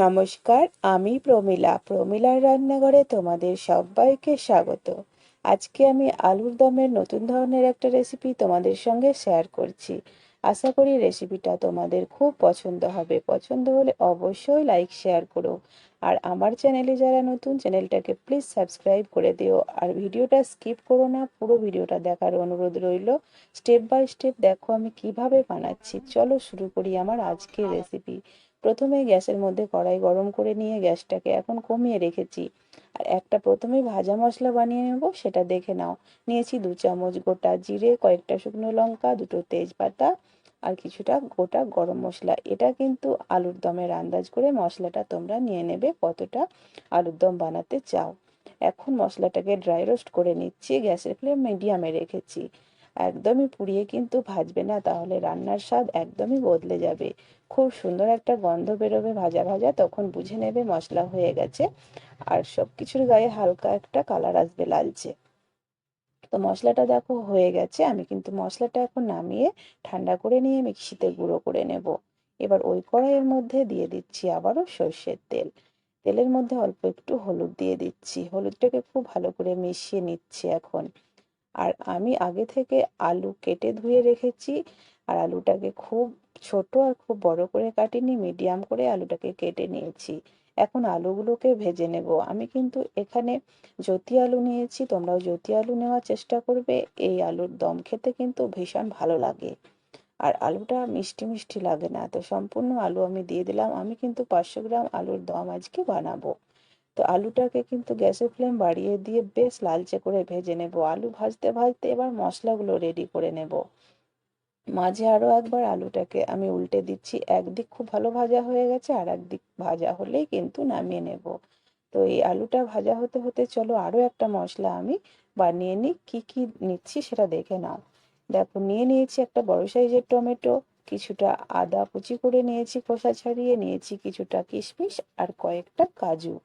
নমস্কার, আমি প্রমীলার রান্নাঘরে তোমাদের সবাইকে স্বাগত। আজকে আমি আলুর দমের নতুন ধরনের একটা রেসিপি তোমাদের সঙ্গে শেয়ার করছি। আশা করি রেসিপিটা তোমাদের খুব পছন্দ হবে। পছন্দ হলে অবশ্যই লাইক শেয়ার করো। আর আমার চ্যানেলে যারা নতুন, চ্যানেলটাকে প্লিজ সাবস্ক্রাইব করে দিও। আর ভিডিওটা স্কিপ করো না, পুরো ভিডিওটা দেখার অনুরোধ রইল। স্টেপ বাই স্টেপ দেখো আমি কিভাবে বানাচ্ছি। চলো শুরু করি আমার আজকের রেসিপি। প্রথমে গ্যাসের মধ্যে কড়াই গরম করে নিয়ে গ্যাসটাকে এখন কমিয়ে রেখেছি। আর একটা প্রথমে ভাজা মশলা বানিয়ে নেব, সেটা দেখে নাও। নিয়েছি 2 চামচ গোটা জিরে, কয়েকটা শুকনো লঙ্কা, 2টো তেজপাতা আর কিছুটা গোটা গরম মশলা। এটা কিন্তু আলুর দমের আন্দাজ করে মশলাটা তোমরা নিয়ে নেবে কতটা আলুর দম বানাতে চাও। এখন মশলাটাকে ড্রাই রোস্ট করে নিচ্ছি। গ্যাসের ফ্লেম মিডিয়ামে রেখেছি। একদমই পুড়িয়ে কিন্তু ভাজবে না, তাহলে রান্নার স্বাদ একদমই বদলে যাবে। খুব সুন্দর একটা গন্ধ বেরোবে ভাজা ভাজা, তখন বুঝে নেবে মশলা হয়ে গেছে। আর সবকিছুর গায়ে হালকা একটা কালার আসবে লালচে। তো মশলাটা দেখো হয়ে গেছে। আমি কিন্তু মশলাটা এখন নামিয়ে ঠান্ডা করে নিয়ে মিক্সিতে গুঁড়ো করে নেব। এবার ওই কড়াইয়ের মধ্যে দিয়ে দিচ্ছি আবারও সর্ষের তেল। তেলের মধ্যে অল্প একটু হলুদ দিয়ে দিচ্ছি। হলুদটাকে খুব ভালো করে মিশিয়ে নিচ্ছি এখন। আর আমি আগে থেকে আলু কেটে ধুয়ে রেখেছি। আর আলুটাকে খুব ছোট আর খুব বড় করে কাটিনি, মিডিয়াম করে আলুটাকে কেটে নিয়েছি। এখন আলুগুলোকে ভেজে নেব। আমি কিন্তু এখানে জ্যোতি আলু নিয়েছি, তোমরাও জ্যোতি আলু নেওয়ার চেষ্টা করবে। এই আলুর দম খেতে কিন্তু ভীষণ ভালো লাগে। আর আলুটা মিষ্টি মিষ্টি লাগে না, তো সম্পূর্ণ আলু আমি দিয়ে দিলাম। আমি কিন্তু 500 গ্রাম আলুর দম আজকে বানাবো। তো আলুটাকে কিন্তু গ্যাসের ফ্লেম বাড়িয়ে দিয়ে বেশ লালচে করে ভেজে নেব। আলু ভাজতে ভাজতে এবার মশলাগুলো রেডি করে নেব। মাঝে আরো একবার আলুটাকে আমি উল্টে দিচ্ছি। একদিক খুব ভালো ভাজা হয়ে গেছে, আর একদিক ভাজা হলেই কিন্তু নামিয়ে নেব। তো এই আলুটা ভাজা হতে হতে চলো আরো একটা মশলা আমি বানিয়ে নিই। কি কি নিচ্ছি সেটা দেখে নাও। দেখো নিয়ে নিয়েছি একটা বড় সাইজের টমেটো, কিছুটা আদা কুচি করে নিয়েছি, খোসা ছাড়িয়ে নিয়েছি, কিছুটা কিশমিশ আর কয়েকটা কাজু।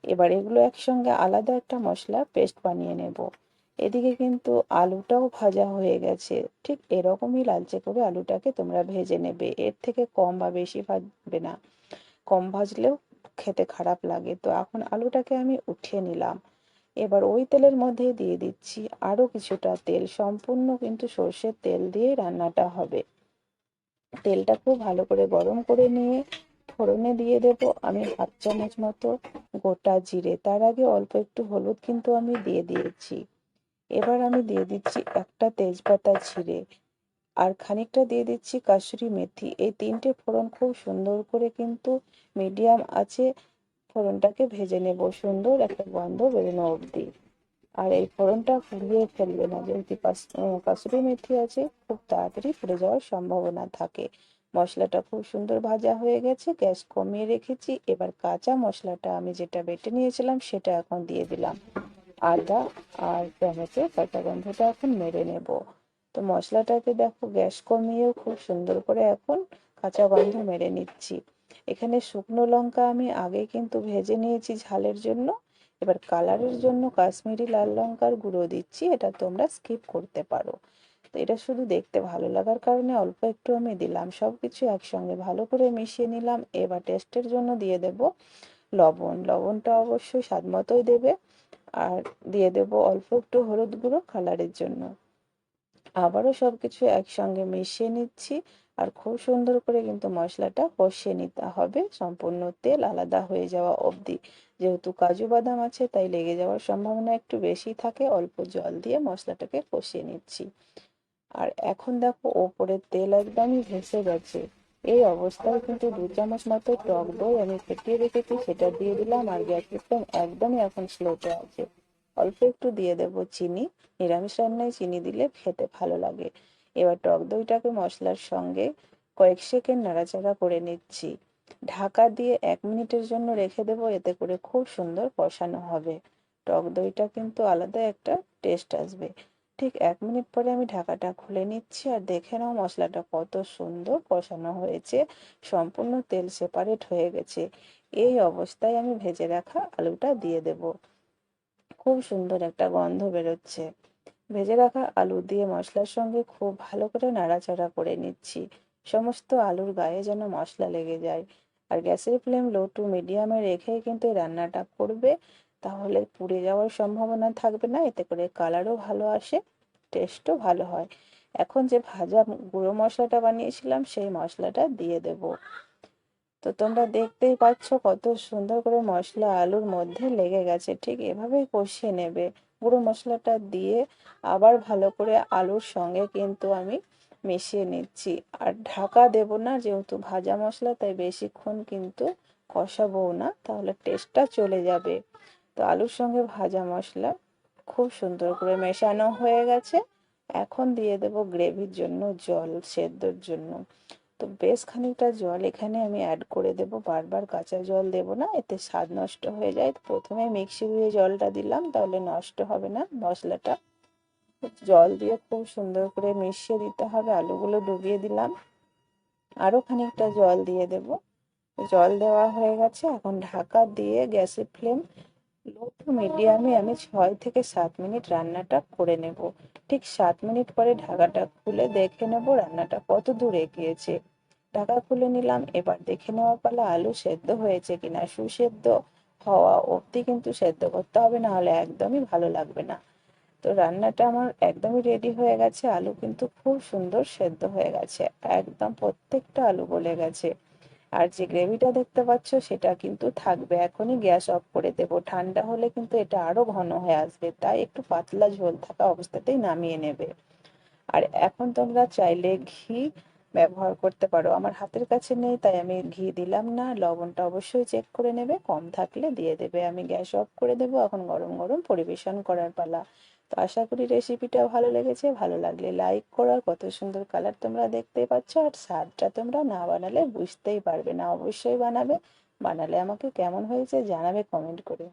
এবার এগুলো একসঙ্গে আলাদা একটা মশলা পেস্ট বানিয়ে নেব। এদিকে কিন্তু আলুটাও ভাজা হয়ে গেছে। ঠিক এরকমই লালচে করে আলুটাকে তোমরা ভেজে নেবে, এর থেকে কম বা বেশি ভাজবে না। কম ভাজলেও খেতে খারাপ লাগে। তো এখন আলুটাকে আমি উঠিয়ে নিলাম। এবার ওই তেলের মধ্যে দিয়ে দিচ্ছি আরো কিছুটা তেল। সম্পূর্ণ কিন্তু সর্ষের তেল দিয়ে রান্নাটা হবে। তেলটা খুব ভালো করে গরম করে নিয়ে ফোড়নে দিয়ে দেব আমি 1/2 চামচ মতো গোটা জিরে। তার আগে অল্প একটু হলুদ কিন্তু আমি দিয়ে দিয়েছি। এবার আমি দিয়ে দিচ্ছি একটা তেজপাতা ছিঁড়ে। আর খানিকটা দিয়ে দিচ্ছি কাসুরি মেথি। এই 3টে ফোড়ন খুব সুন্দর করে কিন্তু মিডিয়াম আছে ফোড়নটাকে ভেজে নেব, সুন্দর একটা গন্ধ বেরোনো অবধি। আর এই ফোড়নটা পুড়িয়ে ফেলবে না, যেহেতু কাসুরি মেথি আছে, খুব তাড়াতাড়ি পুড়ে যাওয়ার সম্ভাবনা থাকে। মশলাটা খুব সুন্দর ভাজা হয়ে গেছে, গ্যাস কমিয়ে রেখেছি। এবার কাঁচা মশলাটা আমি যেটা বেটে নিয়েছিলাম সেটা এখন দিয়ে দিলাম। আদা আর টমেটো কাঁচা গন্ধটা এখন মেরে নেব। তো মশলাটাকে দেখো গ্যাস কমিয়েও খুব সুন্দর করে এখন কাঁচা গন্ধ মেরে নিচ্ছি। এখানে শুকনো লঙ্কা আমি আগে কিন্তু ভেজে নিয়েছি ঝালের জন্য। এবার কালারের জন্য কাশ্মীরি লাল লঙ্কার গুঁড়ো দিচ্ছি, এটা তোমরা স্কিপ করতে পারো। তো এটা শুধু দেখতে ভালো লাগার কারণে অল্প একটু আমি দিলাম। সবকিছু একসঙ্গে ভালো করে মিশিয়ে নিলাম। এবার টেস্টের জন্য দিয়ে দেব লবণ। লবণটা অবশ্যই স্বাদ মতোই দেবে। আর দিয়ে দেব অল্প একটু হলুদ গুঁড়ো কালারের জন্য। আবারও সবকিছু একসঙ্গে মিশিয়ে নিচ্ছি। আর খুব সুন্দর করে কিন্তু মশলাটা কষিয়ে নিতে হবে সম্পূর্ণ তেল আলাদা হয়ে যাওয়া অবধি। যেহেতু কাজু বাদাম আছে তাই লেগে যাওয়ার সম্ভাবনা একটু বেশি থাকে। অল্প জল দিয়ে মশলাটাকে কষিয়ে নিচ্ছি। আর এখন দেখো ওপরে তেল একদমই ভেসে গেছে। এই অবস্থায় কিন্তু 2 চামচ মতো টক দই আমি ফেটিয়ে রেখেছি, সেটা দিয়ে দিলাম। আর গ্যাসের ফ্লেম একদমই এখন স্লোতে আছে। অল্প একটু দিয়ে দেবো চিনি। নিরামিষ রান্নায় চিনি দিলে খেতে ভালো লাগে। এবার টক দইটাকে মশলার সঙ্গে কয়েক সেকেন্ড নাড়াচাড়া করে নিচ্ছি। ঢাকা দিয়ে 1 মিনিটের জন্য রেখে দেবো, এতে করে খুব সুন্দর কষানো হবে। টক দইটা কিন্তু আলাদা একটা টেস্ট আসবে। ঠিক 1 মিনিট পরে আমি ঢাকাটা খুলে নিচ্ছি। আর দেখে নাও মশলাটা কত সুন্দর কষানো হয়েছে, সম্পূর্ণ তেল সেপারেট হয়ে গেছে। এই অবস্থায় আমি ভেজে রাখা আলুটা দিয়ে দেব। খুব সুন্দর একটা গন্ধ বেরোচ্ছে। ভেজে রাখা আলু দিয়ে মশলার সঙ্গে খুব ভালো করে নাড়াচাড়া করে নিচ্ছি। সমস্ত আলুর গায়ে যেন মশলা লেগে যায়। আর গ্যাসের ফ্লেম লো টু মিডিয়ামে রেখেই কিন্তু এই রান্নাটা করবে, তাহলে পুড়ে যাওয়ার সম্ভাবনা থাকবে না, এতে করে কালারও ভালো আসে, টেস্টও ভালো হয়। এখন যে ভাজা গুঁড়ো মশলাটা বানিয়েছিলাম সেই মশলাটা দিয়ে দেব। তো তোমরা দেখতেই পাচ্ছ কত সুন্দর করে মশলা আলুর মধ্যে লেগে গেছে, ঠিক এভাবেই কষিয়ে নেবে। গুঁড়ো মশলাটা দিয়ে আবার ভালো করে আলুর সঙ্গে কিন্তু আমি মিশিয়ে নিচ্ছি। আর ঢাকা দেব না, যেহেতু ভাজা মশলা, তাই বেশিক্ষণ কিন্তু কষাবো না, তাহলে টেস্টটা চলে যাবে। তো আলুর সঙ্গে ভাজা মশলা খুব সুন্দর করে মেশানো হয়ে গেছে। এখন দিয়ে দেব গ্রেভির জন্য জল, সেদ্ধর জন্য। তো বেশ খানিকটা জল এখানে আমি অ্যাড করে দেব, বারবার কাঁচা জল দেব না, এতে স্বাদ নষ্ট হয়ে যায়। তো প্রথমে মিক্সি দিয়ে জলটা দিলাম, তাহলে নষ্ট হবে না মশলাটা। জল দিয়ে খুব সুন্দর করে মিশিয়ে দিতে হবে। আলুগুলো ডুবিয়ে দিলাম, আরো খানিকটা জল দিয়ে দেব। জল দেওয়া হয়ে গেছে, এখন ঢাকা দিয়ে গ্যাসের ফ্লেম লো টু মিডিয়ামে আমি 6 থেকে 7 মিনিট রান্নাটা করে নেব। ঠিক 7 মিনিট পরে ঢাকাটা খুলে দেখে নেব রান্নাটা কত দূর এগিয়েছে। ঢাকা খুলে নিলাম, এবার দেখে নেওয়া পালা আলু সেদ্ধ হয়েছে কিনা। সুসেদ্ধ হওয়া অবধি কিন্তু সেদ্ধ করতে হবে, না হলে একদমই ভালো লাগবে না। তো রান্নাটা আমার একদমই রেডি হয়ে গেছে, আলু কিন্তু খুব সুন্দর সেদ্ধ হয়ে গেছে, একদম প্রত্যেকটা আলু গলে গেছে। আর যে গ্রেভিটা দেখতে পাচ্ছ সেটা কিন্তু থাকবে। এখনই গ্যাস অফ করে দেবো, ঠান্ডা হলে কিন্তু এটা আরো ঘন হয়ে আসবে, তাই একটু পাতলা ঝোল থাকা অবস্থাতেই নামিয়ে নেবে। আর এখন তোমরা চাইলে ঘি ব্যবহার করতে পারো, আমার হাতের কাছে নেই তাই আমি ঘি দিলাম না। লবণটা অবশ্যই চেক করে নেবে, কম থাকলে দিয়ে দেবে। আমি গ্যাস অফ করে দেবো, এখন গরম গরম পরিবেশন করার পালা। তো আশা করি রেসিপিটা ভালো লেগেছে, ভালো লাগলে লাইক করো। আর কত সুন্দর কালার তোমরা দেখতেই পাচ্ছ, আর স্বাদটা তোমরা না বানালে বুঝতেই পারবে না, অবশ্যই বানাবে। বানালে আমাকে কেমন হয়েছে জানাবে কমেন্ট করে।